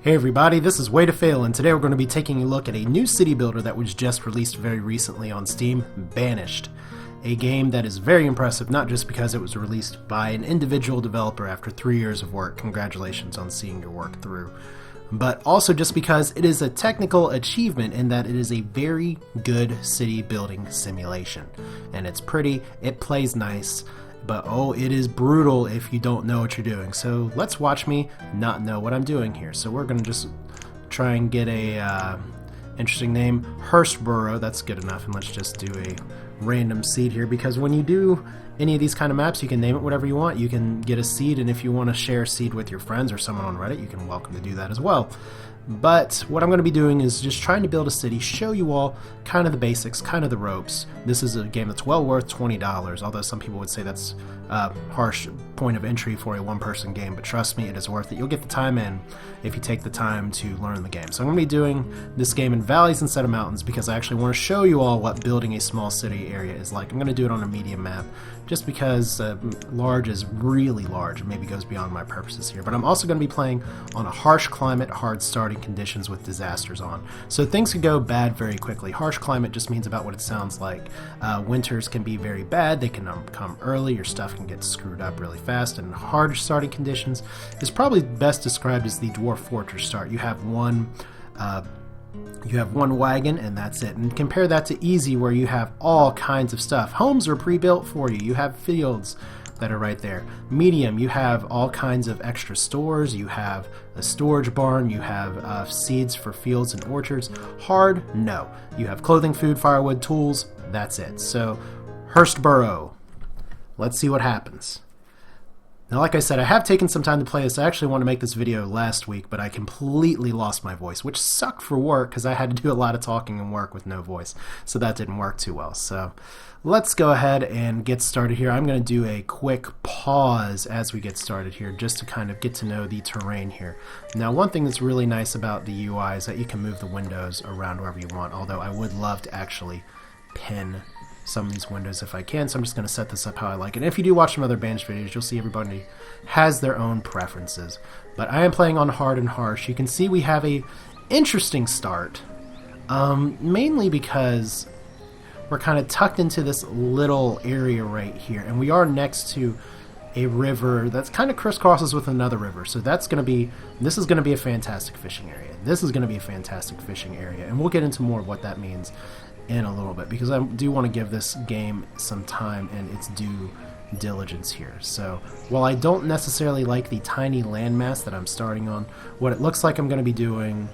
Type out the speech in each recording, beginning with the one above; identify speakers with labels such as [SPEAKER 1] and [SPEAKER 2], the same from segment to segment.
[SPEAKER 1] Hey everybody, this is Way to Fail, and today we're going to be taking a look at a new city builder that was just released very recently on Steam, Banished. A game that is very impressive, not just because it was released by an individual developer after 3 years of work, congratulations on seeing your work through, but also just because it is a technical achievement in that it is a very good city building simulation. And it's pretty, it plays nice, but oh, it is brutal if you don't know what you're doing. So let's watch me not know what I'm doing here. So we're gonna just try and get a interesting name, Hurstboro. That's good enough, and let's just do a random seed here, because when you do any of these kind of maps, you can name it whatever you want. You can get a seed, and if you want to share a seed with your friends or someone on Reddit, you can welcome to do that as well. But what I'm going to be doing is just trying to build a city, show you all kind of the basics, kind of the ropes. This is a game that's well worth $20, although some people would say that's a harsh point of entry for a one-person game, but trust me, it is worth it. You'll get the time in if you take the time to learn the game. So I'm going to be doing this game in valleys instead of mountains because I actually want to show you all what building a small city area is like. I'm going to do it on a medium map just because large is really large and maybe goes beyond my purposes here. But I'm also going to be playing on a harsh climate, hard starting conditions with disasters on. So things can go bad very quickly. Harsh climate just means about what it sounds like. Winters can be very bad. They can come early. Your stuff can get screwed up really fast. And hard starting conditions is probably best described as the dwarf fortress start. You have one wagon and that's it. And compare that to easy, where you have all kinds of stuff. Homes are pre-built for you. You have fields that are right there. Medium, you have all kinds of extra stores. You have a storage barn. You have seeds for fields and orchards. Hard, no. You have clothing, food, firewood, tools. That's it. So, Hurstboro. Let's see what happens. Now, like I said, I have taken some time to play this. I actually wanted to make this video last week, but I completely lost my voice, which sucked for work because I had to do a lot of talking and work with no voice. So that didn't work too well. So let's go ahead and get started here. I'm going to do a quick pause as we get started here just to kind of get to know the terrain here. Now, one thing that's really nice about the UI is that you can move the windows around wherever you want, although I would love to actually pin some of these windows if I can, so I'm just going to set this up how I like it. And if you do watch some other Banished videos, you'll see everybody has their own preferences. But I am playing on hard and harsh. You can see we have a interesting start, mainly because we're kind of tucked into this little area right here, and we are next to a river that's kind of crisscrosses with another river. So this is going to be a fantastic fishing area. This is going to be a fantastic fishing area, and we'll get into more of what that means in a little bit, because I do want to give this game some time and its due diligence here. So while I don't necessarily like the tiny landmass that I'm starting on, what it looks like I'm going to be doing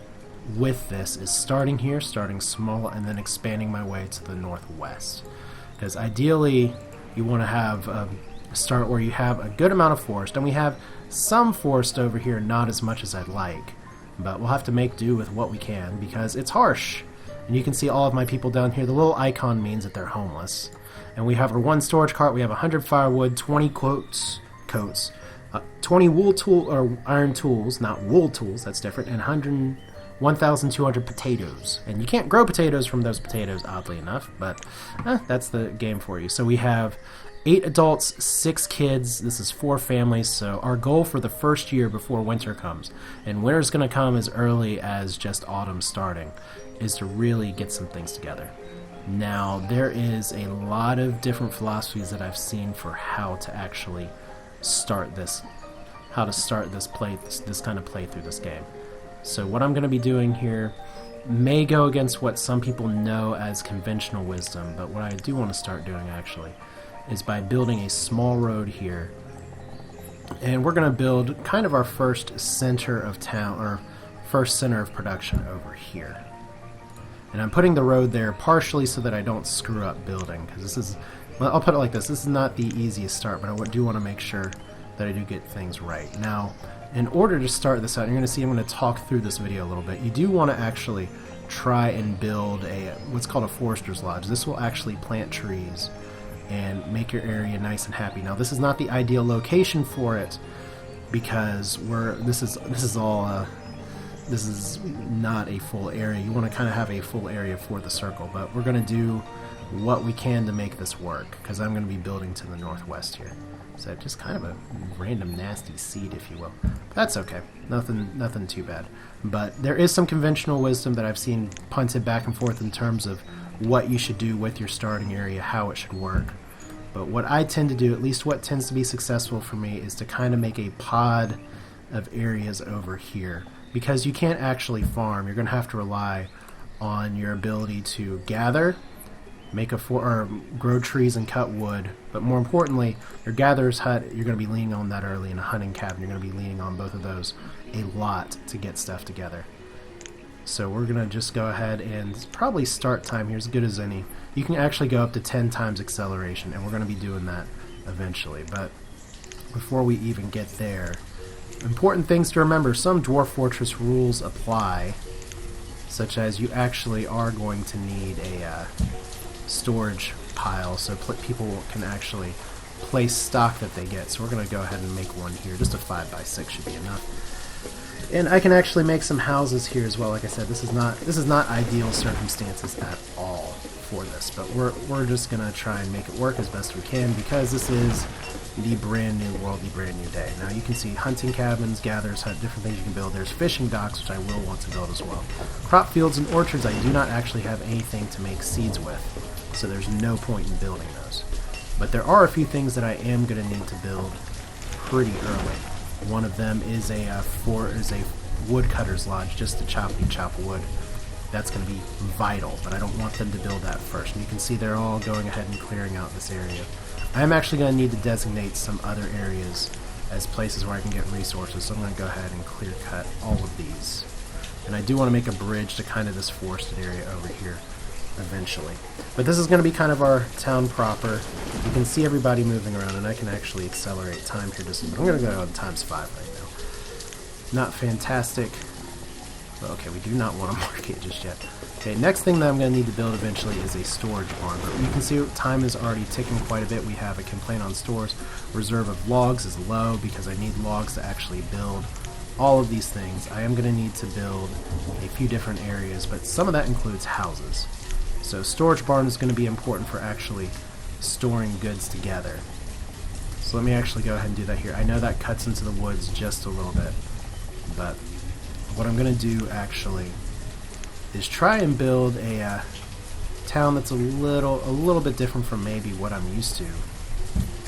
[SPEAKER 1] with this is starting here, starting small, and then expanding my way to the northwest. Because ideally you want to have a start where you have a good amount of forest, and we have some forest over here, not as much as I'd like, but we'll have to make do with what we can because it's harsh. And you can see all of my people down here. The little icon means that they're homeless. And we have our one storage cart. We have 100 firewood, 20 coats, 20 iron tools, not wool tools, that's different, and 1,200 potatoes. And you can't grow potatoes from those potatoes, oddly enough, but that's the game for you. So we have 8 adults, 6 kids. This is 4 families. So our goal for the first year before winter comes, and winter's going to come as early as just autumn starting, is to really get some things together. Now, there is a lot of different philosophies that I've seen for how to actually start this, this kind of play through this game. So what I'm going to be doing here may go against what some people know as conventional wisdom, but what I do want to start doing actually is by building a small road here. And we're going to build kind of our first center of town, or first center of production over here. And I'm putting the road there partially so that I don't screw up building, because this is, well, I'll put it like this is not the easiest start, but I do want to make sure that I do get things right. Now, in order to start this out, you're going to see I'm going to talk through this video a little bit. You do want to actually try and build what's called a forester's lodge. This will actually plant trees and make your area nice and happy. Now, this is not the ideal location for it because this is not a full area. You want to kind of have a full area for the circle, but we're going to do what we can to make this work, because I'm going to be building to the northwest here. So just kind of a random nasty seed, if you will. But that's okay. Nothing too bad. But there is some conventional wisdom that I've seen punted back and forth in terms of what you should do with your starting area, how it should work. But what I tend to do, at least what tends to be successful for me, is to kind of make a pod of areas over here. Because you can't actually farm, you're going to have to rely on your ability to gather, or grow trees and cut wood. But more importantly, your gatherer's hut, you're going to be leaning on that early, and a hunting cabin, you're going to be leaning on both of those a lot to get stuff together. So we're going to just go ahead and probably start time here as good as any. You can actually go up to 10 times acceleration, and we're going to be doing that eventually. But before we even get there, important things to remember: some Dwarf Fortress rules apply, such as you actually are going to need a storage pile so people can actually place stock that they get. So we're going to go ahead and make one here. Just a 5x6 should be enough. And I can actually make some houses here as well. Like I said, this is not ideal circumstances at all for this, but we're just gonna try and make it work as best we can, because this is the brand new world, the brand new day. Now you can see hunting cabins, gatherers hut, different things you can build. There's fishing docks, which I will want to build as well. Crop fields and orchards, I do not actually have anything to make seeds with, so there's no point in building those. But there are a few things that I am gonna need to build pretty early. One of them is a woodcutter's lodge, just to chop wood. That's going to be vital, but I don't want them to build that first. And you can see they're all going ahead and clearing out this area. I'm actually going to need to designate some other areas as places where I can get resources, so I'm going to go ahead and clear cut all of these. And I do want to make a bridge to kind of this forested area over here eventually. But this is going to be kind of our town proper. You can see everybody moving around, and I can actually accelerate time here just a bit. I'm going to go on ×5 right now. Not fantastic. But okay, we do not want to mark it just yet. Okay, next thing that I'm going to need to build eventually is a storage barn. But you can see time is already ticking quite a bit. We have a complaint on stores. Reserve of logs is low because I need logs to actually build all of these things. I am going to need to build a few different areas, but some of that includes houses. So storage barn is going to be important for actually storing goods together. So let me actually go ahead and do that here. I know that cuts into the woods just a little bit, but what I'm going to do actually is try and build a town that's a little bit different from maybe what I'm used to,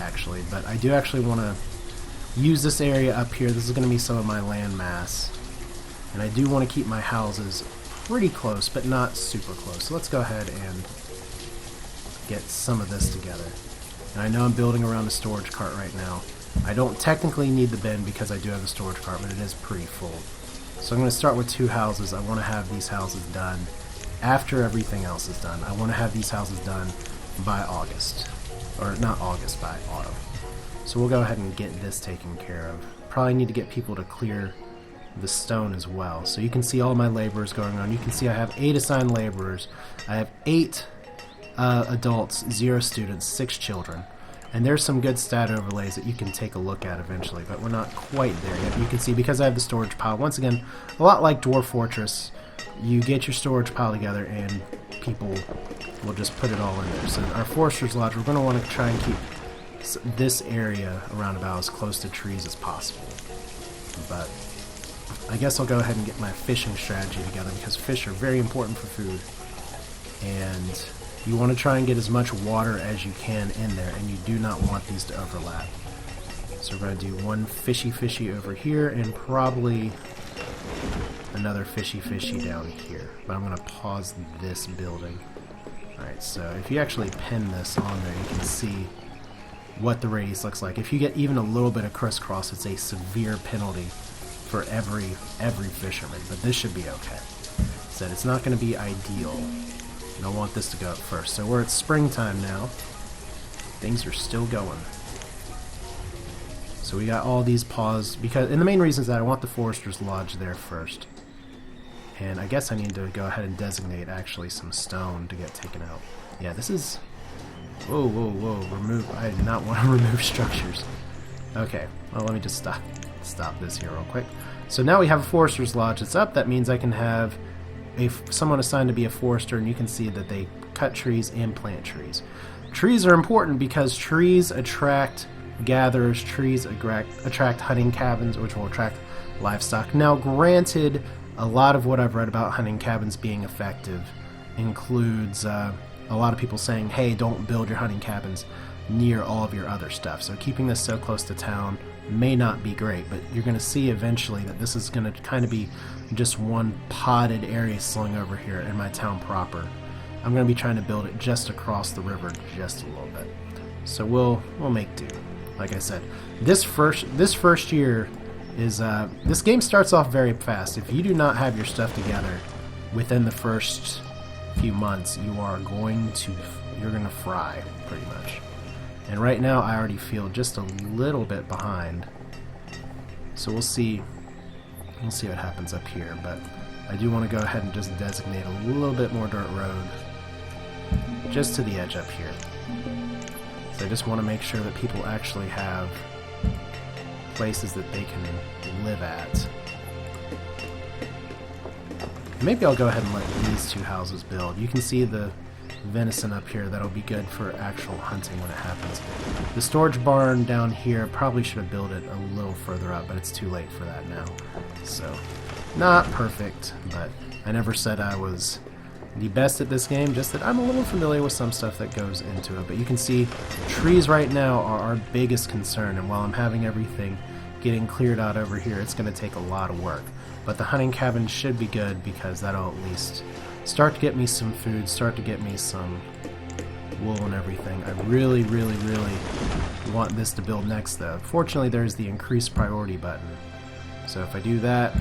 [SPEAKER 1] actually. But I do actually want to use this area up here. This is going to be some of my land mass, and I do want to keep my houses pretty close, but not super close. So let's go ahead and get some of this together. And I know I'm building around a storage cart right now. I don't technically need the bin because I do have a storage cart, but it is pretty full. So I'm going to start with 2 houses. I want to have these houses done after everything else is done. I want to have these houses done by August. Or not August, by autumn. So we'll go ahead and get this taken care of. Probably need to get people to clear the stone as well. So you can see all my laborers going on. You can see I have 8 assigned laborers. I have 8 adults, 0 students, 6 children. And there's some good stat overlays that you can take a look at eventually, but we're not quite there yet. You can see, because I have the storage pile, once again, a lot like Dwarf Fortress, you get your storage pile together and people will just put it all in there. So our Forester's Lodge, we're going to want to try and keep this area around about as close to trees as possible. But I guess I'll go ahead and get my fishing strategy together, because fish are very important for food. And you want to try and get as much water as you can in there, and you do not want these to overlap. So we're going to do one fishy over here, and probably another fishy down here. But I'm going to pause this building. Alright, so if you actually pin this on there, you can see what the radius looks like. If you get even a little bit of crisscross, it's a severe penalty for every fisherman, but this should be okay. So it's not going to be ideal. And I want this to go up first. So we're at springtime now. Things are still going. So we got all these paused, and the main reason is that I want the Forester's Lodge there first. And I guess I need to go ahead and designate actually some stone to get taken out. Yeah, this is... Whoa, remove... I do not want to remove structures. Okay, well, let me just stop this here real quick. So now we have a Forester's Lodge that's up. That means I can have someone assigned to be a forester, and you can see that they cut trees and plant trees. Trees are important because trees attract gatherers, trees attract hunting cabins, which will attract livestock. Now, granted, a lot of what I've read about hunting cabins being effective includes a lot of people saying, hey, don't build your hunting cabins near all of your other stuff. So keeping this so close to town may not be great, but you're going to see eventually that this is going to kind of be just one potted area slung over here in my town proper. I'm going to be trying to build it just across the river just a little bit. So we'll make do. Like I said, this first year is this game starts off very fast. If you do not have your stuff together within the first few months, you're going to fry pretty much. And right now I already feel just a little bit behind. So we'll see what happens up here, but I do want to go ahead and just designate a little bit more dirt road just to the edge up here. So I just want to make sure that people actually have places that they can live at. Maybe I'll go ahead and let these two houses build. You can see the venison up here. That'll be good for actual hunting when it happens. The storage barn down here, probably should have built it a little further up, but it's too late for that now. So, not perfect, but I never said I was the best at this game, just that I'm a little familiar with some stuff that goes into it. But you can see trees right now are our biggest concern, and while I'm having everything getting cleared out over here, it's going to take a lot of work. But the hunting cabin should be good because that'll at least start to get me some food, start to get me some wool and everything. I really, really, really want this to build next though. Fortunately, there's the increase priority button. So if I do that,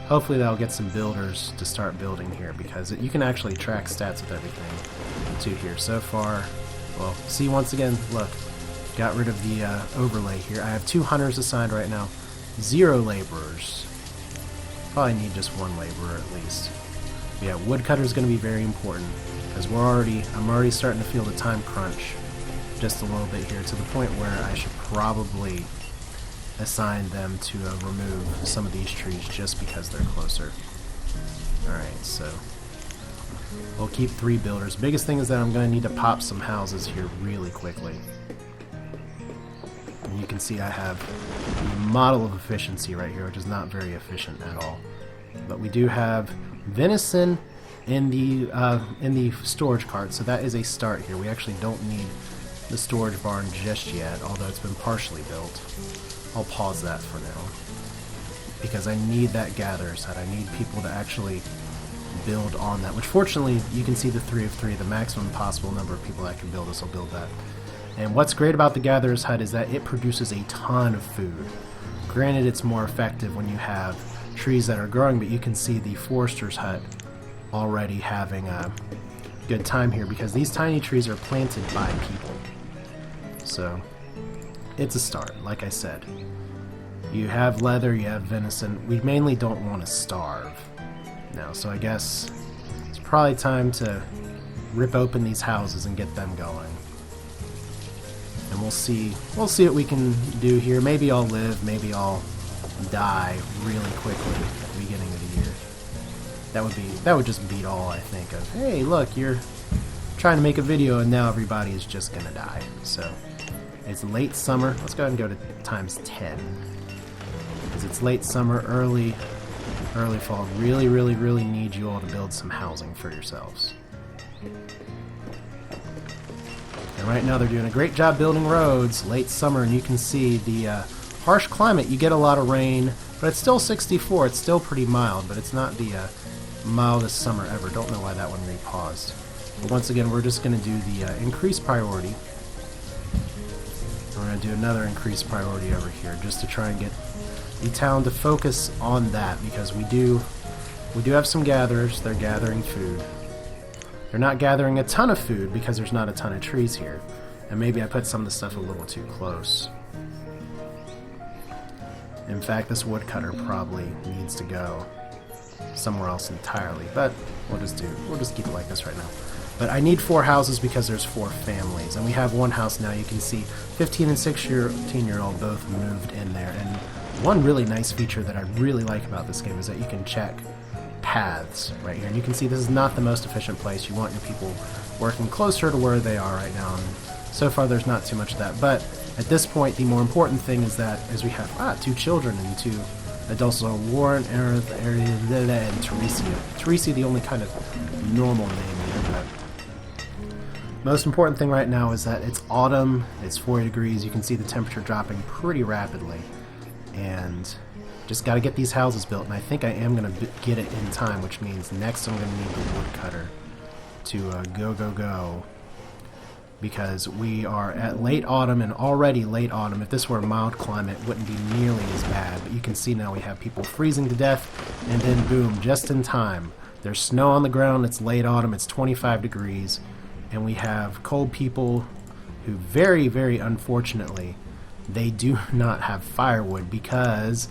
[SPEAKER 1] hopefully that'll get some builders to start building here, because you can actually track stats with everything to here. So far, well, see, once again, look, got rid of the overlay here. I have 2 hunters assigned right now, 0 laborers. Probably need just 1 laborer at least. But yeah, woodcutter is going to be very important, because I'm already starting to feel the time crunch just a little bit here, to the point where I should probably assign them to remove some of these trees just because they're closer. Alright, so we'll keep 3 builders. Biggest thing is that I'm going to need to pop some houses here really quickly. And you can see I have the model of efficiency right here, which is not very efficient at all. But we do have venison in the storage cart, so that is a start here. We actually don't need the storage barn just yet, although it's been partially built. I'll pause that for now, because I need that gatherer's hut. I need people to actually build on that, which fortunately you can see the 3 of 3, the maximum possible number of people that can build this will build that. And what's great about the gatherer's hut is that it produces a ton of food. Granted, it's more effective when you have trees that are growing, but you can see the forester's hut already having a good time here, because these tiny trees are planted by people. So it's a start, like I said. You have leather, you have venison. We mainly don't want to starve now, so I guess it's probably time to rip open these houses and get them going. And we'll see what we can do here. Maybe I'll live, maybe I'll die really quickly at the beginning of the year. That would just beat all I think of. Hey, look, you're trying to make a video and now everybody is just gonna die. So it's late summer. Let's go ahead and go to times 10. Because it's late summer, early fall. Really, really, really need you all to build some housing for yourselves. And right now they're doing a great job building roads. Late summer, and you can see the harsh climate. You get a lot of rain, but it's still 64. It's still pretty mild, but it's not the mildest summer ever. Don't know why that one repaused. But once again, we're just going to do the increased priority. We're going to do another increased priority over here, just to try and get the town to focus on that, because we do have some gatherers. They're gathering food. They're not gathering a ton of food because there's not a ton of trees here. And maybe I put some of the stuff a little too close. In fact, this woodcutter probably needs to go somewhere else entirely, but we'll just keep it like this right now. But I need 4 houses because there's 4 families, and we have 1 house now. You can see 15 and 16-year-old both moved in there. And one really nice feature that I really like about this game is that you can check paths right here, and you can see this is not the most efficient place. You want your people working closer to where they are right now, and So far there's not too much of that, but at this point the more important thing is that as we have 2 children and 2 adults, so Warren, and Teresia. Teresia, the only kind of normal name here, but most important thing right now is that it's autumn, it's 40 degrees, you can see the temperature dropping pretty rapidly, and just got to get these houses built, and I think I am going to get it in time, which means next I'm going to need the woodcutter to go, because we are at late autumn, and already late autumn. If this were a mild climate, it wouldn't be nearly as bad, but you can see now we have people freezing to death, and then boom, just in time. There's snow on the ground, it's late autumn, it's 25 degrees, and we have cold people who very, very unfortunately, they do not have firewood because,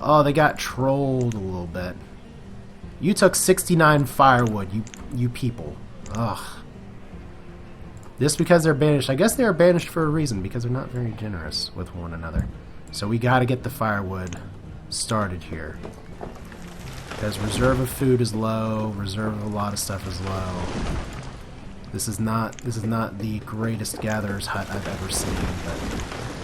[SPEAKER 1] oh, they got trolled a little bit. You took 69 firewood, you people. Ugh. Just because they're banished. I guess they are banished for a reason, because they're not very generous with one another. So we gotta get the firewood started here. Because reserve of food is low, reserve of a lot of stuff is low. This is not the greatest gatherer's hut I've ever seen, but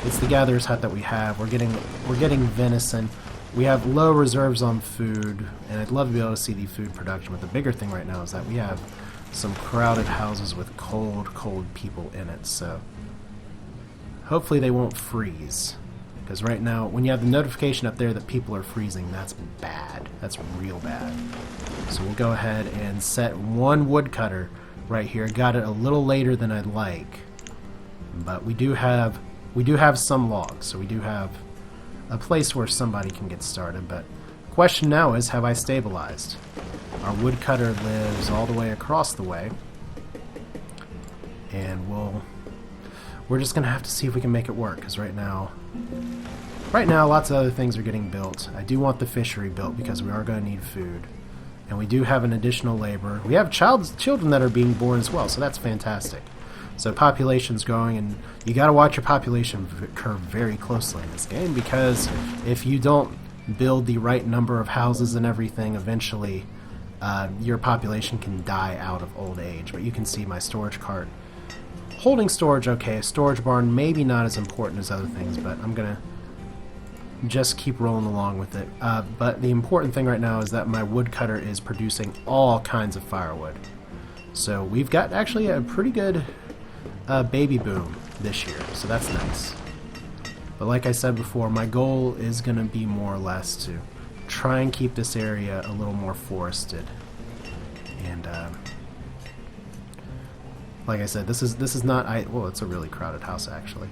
[SPEAKER 1] it's the gatherer's hut that we have. We're getting venison. We have low reserves on food, and I'd love to be able to see the food production, but the bigger thing right now is that we have some crowded houses with cold people in it, so hopefully they won't freeze. Because right now, when you have the notification up there that people are freezing, that's bad. That's real bad. So we'll go ahead and set one woodcutter right here. Got it a little later than I'd like, but we do have some logs, so we do have a place where somebody can get started. But the question now is, have I stabilized? Our woodcutter lives all the way across the way, and we're just gonna have to see if we can make it work, because right now lots of other things are getting built. I do want the fishery built because we are going to need food, and we do have an additional labor. We have children that are being born as well, so that's fantastic. So population's growing, and you got to watch your population curve very closely in this game, because if you don't build the right number of houses and everything, eventually your population can die out of old age. But you can see my storage cart holding storage okay. A storage barn maybe not as important as other things, but I'm gonna just keep rolling along with it. But the important thing right now is that my woodcutter is producing all kinds of firewood. So we've got actually a pretty good baby boom this year, so that's nice. But like I said before, my goal is going to be more or less to try and keep this area a little more forested. And like I said, this is not well, it's a really crowded house actually.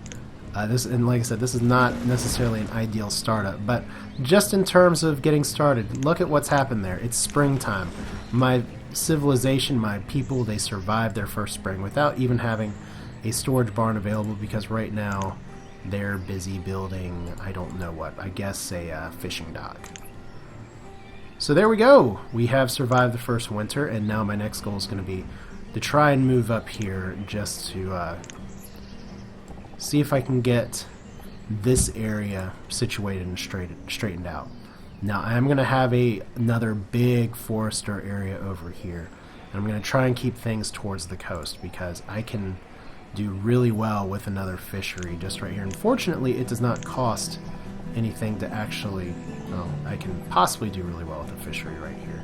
[SPEAKER 1] And like I said, this is not necessarily an ideal startup, but just in terms of getting started, look at what's happened there. It's springtime. My civilization, my people, they survived their first spring without even having a storage barn available, because right now they're busy building, I don't know what, I guess a fishing dock. So there we go. We have survived the first winter, and now my next goal is going to be to try and move up here just to see if I can get this area situated and straightened out. Now I am going to have another big forester area over here, and I'm going to try and keep things towards the coast, because I can do really well with another fishery just right here. Unfortunately, it does not cost anything to actually, well, I can possibly do really well with a fishery right here.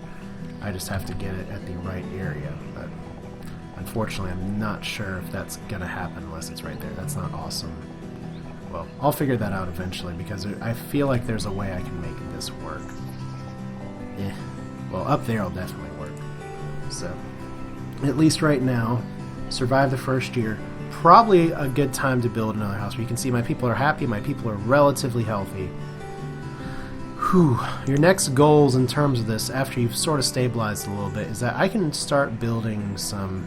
[SPEAKER 1] I just have to get it at the right area, but unfortunately I'm not sure if that's going to happen unless it's right there. That's not awesome. Well, I'll figure that out eventually, because I feel like there's a way I can make this work. Well, up there will definitely work. So, at least right now, survive the first year. Probably a good time to build another house. Where you can see my people are happy, my people are relatively healthy. Whew. Your next goals in terms of this, after you've sort of stabilized a little bit, is that I can start building some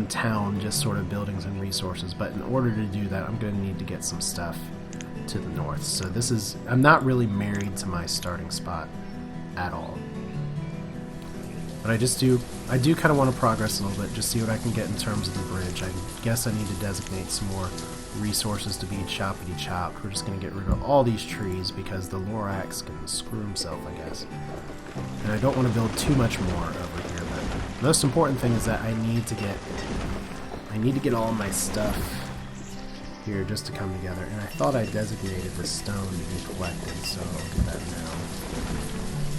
[SPEAKER 1] town, just sort of buildings and resources. But in order to do that, I'm going to need to get some stuff to the north. So I'm not really married to my starting spot at all. But I do kind of want to progress a little bit, just see what I can get in terms of the bridge. I guess I need to designate some more resources to be choppity chopped. We're just going to get rid of all these trees, because the Lorax can screw himself, I guess. And I don't want to build too much more over here, but the most important thing is that I need to get I need to get all my stuff here just to come together. And I thought I designated the stone to be collected, so I'll do that now.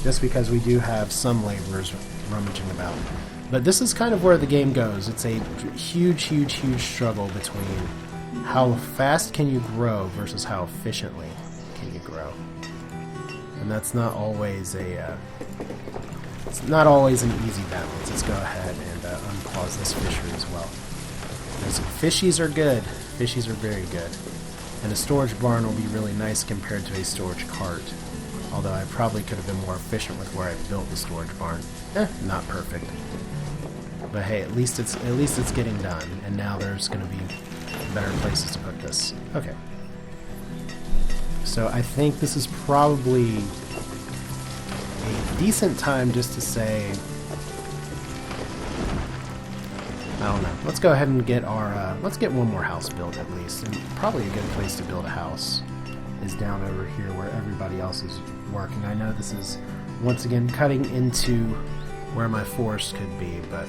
[SPEAKER 1] Just because we do have some laborers rummaging about. But this is kind of where the game goes. It's a huge, huge, huge struggle between how fast can you grow versus how efficiently can you grow. And that's not always a it's not always an easy balance. Let's go ahead and unpause this fishery as well. Fishies are good. Fishies are very good. And a storage barn will be really nice compared to a storage cart. Although I probably could have been more efficient with where I built the storage barn. Not perfect. But hey, at least it's getting done. And now there's going to be better places to put this. Okay. So I think this is probably a decent time just to say, I don't know. Let's go ahead and get our, let's get one more house built at least. And probably a good place to build a house is down over here where everybody else is working. I know this is, once again, cutting into where my forest could be, but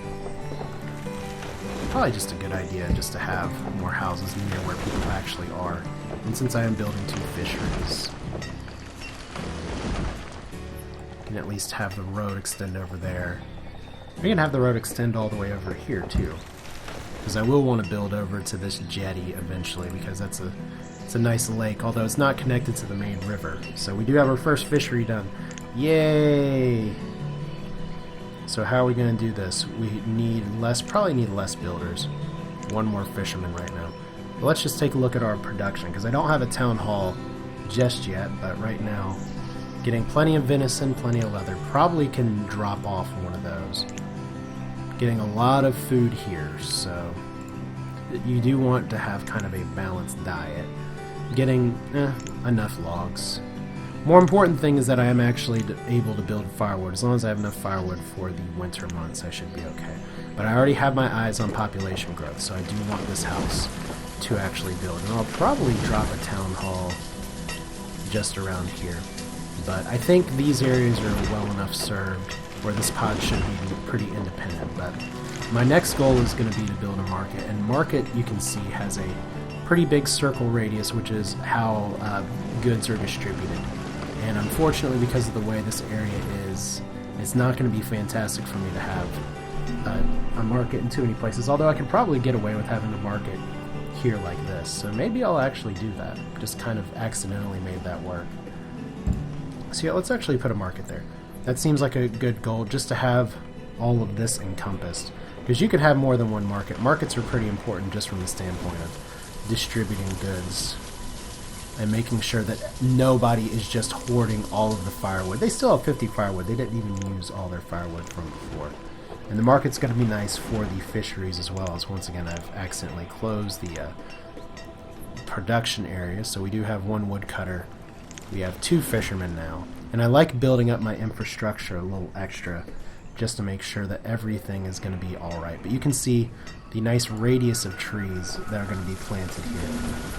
[SPEAKER 1] probably just a good idea just to have more houses near where people actually are. And since I am building 2 fisheries, I can at least have the road extend over there. We can have the road extend all the way over here too, because I will want to build over to this jetty eventually, because it's a nice lake, although it's not connected to the main river. So we do have our first fishery done. Yay! So how are we going to do this? We probably need less builders. 1 more fisherman right now. But let's just take a look at our production, because I don't have a town hall just yet, but right now, getting plenty of venison, plenty of leather, probably can drop off one of those. Getting a lot of food here, so you do want to have kind of a balanced diet. Getting enough logs. More important thing is that I am actually able to build firewood. As long as I have enough firewood for the winter months, I should be okay. But I already have my eyes on population growth, so I do want this house to actually build. And I'll probably drop a town hall just around here. But I think these areas are well enough served where this pod should be pretty independent. But my next goal is going to be to build a market. And market, you can see, has a pretty big circle radius, which is how goods are distributed. And unfortunately, because of the way this area is, it's not going to be fantastic for me to have a market in too many places. Although I could probably get away with having a market here like this. So maybe I'll actually do that. Just kind of accidentally made that work. So yeah, let's actually put a market there. That seems like a good goal, just to have all of this encompassed. Because you could have more than one market. Markets are pretty important just from the standpoint of distributing goods and making sure that nobody is just hoarding all of the firewood. They still have 50 firewood. They didn't even use all their firewood from before. And the market's going to be nice for the fisheries as well, as once again I've accidentally closed the production area. So we do have 1 woodcutter. We have 2 fishermen now. And I like building up my infrastructure a little extra just to make sure that everything is going to be alright. But you can see the nice radius of trees that are going to be planted here.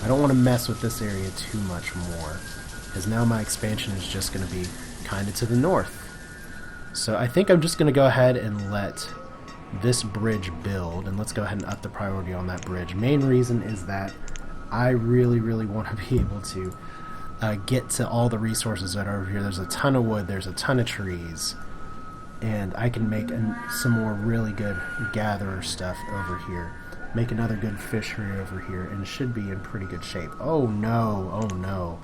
[SPEAKER 1] I don't want to mess with this area too much more, because now my expansion is just going to be kind of to the north. So I think I'm just going to go ahead and let this bridge build, and let's go ahead and up the priority on that bridge. Main reason is that I really, really want to be able to get to all the resources that are over here. There's a ton of wood, there's a ton of trees, and I can make some more really good gatherer stuff over here. Make another good fishery over here, and it should be in pretty good shape. Oh no, oh no.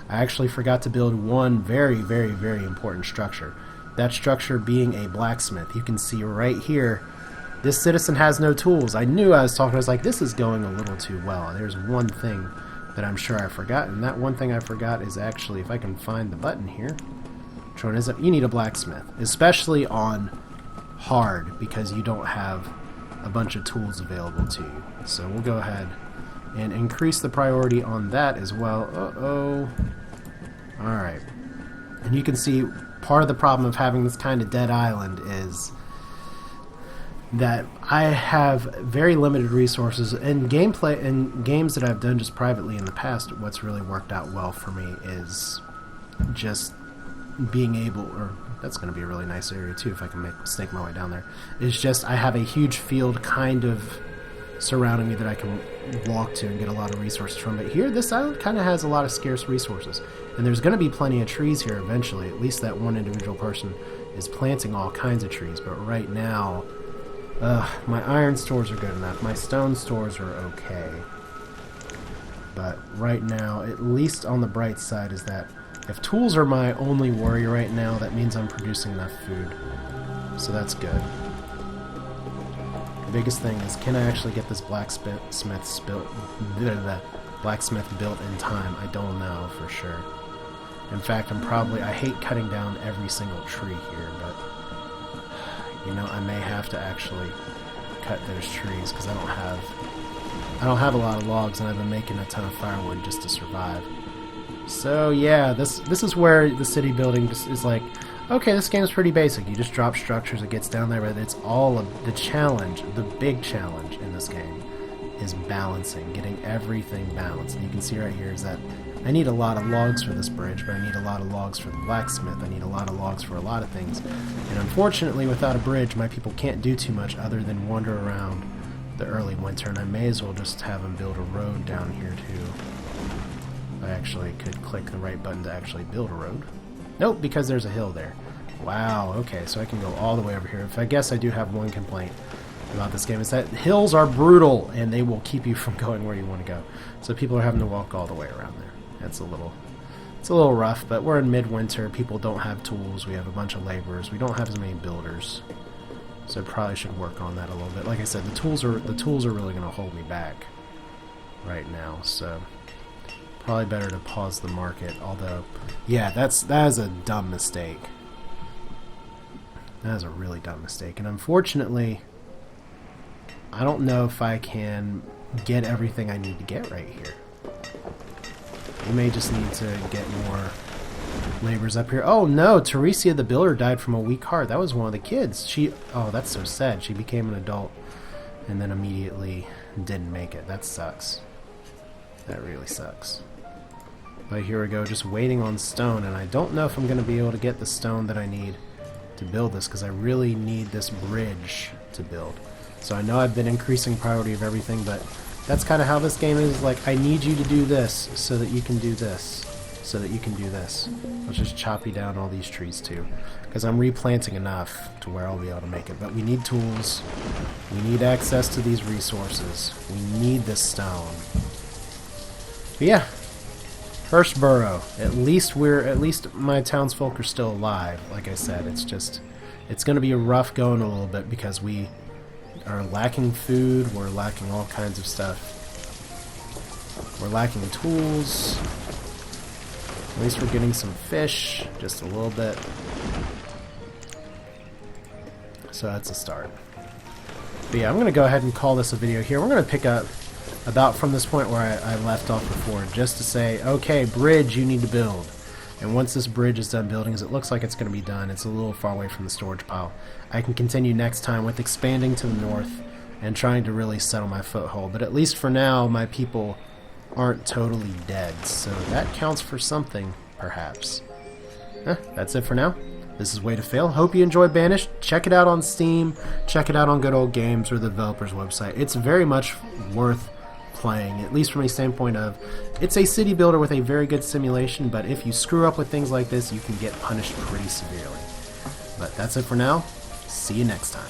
[SPEAKER 1] I actually forgot to build one very, very, very important structure. That structure being a blacksmith. You can see right here, this citizen has no tools. I knew I was talking, I was like, this is going a little too well. There's one thing that I'm sure I forgot, and that one thing I forgot is actually, if I can find the button here, which one is it? You need a blacksmith, especially on hard, because you don't have a bunch of tools available to you. So we'll go ahead and increase the priority on that as well. Uh-oh. Alright. And you can see part of the problem of having this kind of dead island is that I have very limited resources. In gameplay, in games that I've done just privately in the past, what's really worked out well for me is just being able, or that's going to be a really nice area too if I can snake my way down there, is just I have a huge field kind of surrounding me that I can walk to and get a lot of resources from. But here, this island kind of has a lot of scarce resources. And there's going to be plenty of trees here eventually. At least that one individual person is planting all kinds of trees. But right now, my iron stores are good enough. My stone stores are okay. But right now, at least on the bright side, is that if tools are my only worry right now, that means I'm producing enough food. So that's good. The biggest thing is, can I actually get this blacksmith built in time? I don't know for sure. In fact, I hate cutting down every single tree here, but you know, I may have to actually cut those trees because I don't have a lot of logs, and I've been making a ton of firewood just to survive. So yeah, this is where the city building just is like, okay, this game is pretty basic. You just drop structures, it gets down there, but it's all of the challenge, the big challenge in this game is balancing, getting everything balanced. And you can see right here is that I need a lot of logs for this bridge, but I need a lot of logs for the blacksmith. I need a lot of logs for a lot of things. And unfortunately, without a bridge, my people can't do too much other than wander around the early winter, and I may as well just have them build a road down here too. I actually could click the right button to actually build a road. Nope, because there's a hill there. Wow, okay, so I can go all the way over here. If I guess I do have one complaint about this game, is that hills are brutal, and they will keep you from going where you want to go. So people are having to walk all the way around there. It's a little rough, but we're in midwinter. People don't have tools. We have a bunch of laborers. We don't have as many builders. So I probably should work on that a little bit. Like I said, the tools are really going to hold me back right now. So probably better to pause the market. Although, yeah, that is a dumb mistake. That is a really dumb mistake. And unfortunately, I don't know if I can get everything I need to get right here. We may just need to get more laborers up here. Oh no, Teresia the builder died from a weak heart. That was one of the kids. Oh, that's so sad. She became an adult and then immediately didn't make it. That sucks. That really sucks. But here we go, just waiting on stone, and I don't know if I'm going to be able to get the stone that I need to build this, because I really need this bridge to build. So I know I've been increasing priority of everything, but that's kind of how this game is. Like, I need you to do this so that you can do this, so that you can do this. Let's just chop you down all these trees too, because I'm replanting enough to where I'll be able to make it. But we need tools. We need access to these resources. We need this stone. But yeah, Hurstboro. At least my townsfolk are still alive. Like I said, it's going to be rough going a little bit because we are lacking food, we're lacking all kinds of stuff. We're lacking tools. At least we're getting some fish, just a little bit. So that's a start. But yeah, I'm going to go ahead and call this a video here. We're going to pick up about from this point where I left off before, just to say, okay, bridge you need to build. And once this bridge is done building, as it looks like it's going to be done, it's a little far away from the storage pile, I can continue next time with expanding to the north and trying to really settle my foothold. But at least for now, my people aren't totally dead, so that counts for something, perhaps. That's it for now. This is Way to Fail. Hope you enjoyed Banished. Check it out on Steam. Check it out on Good Old Games or the developer's website. It's very much worth playing, at least from a standpoint of, it's a city builder with a very good simulation, but if you screw up with things like this, you can get punished pretty severely. But that's it for now. See you next time.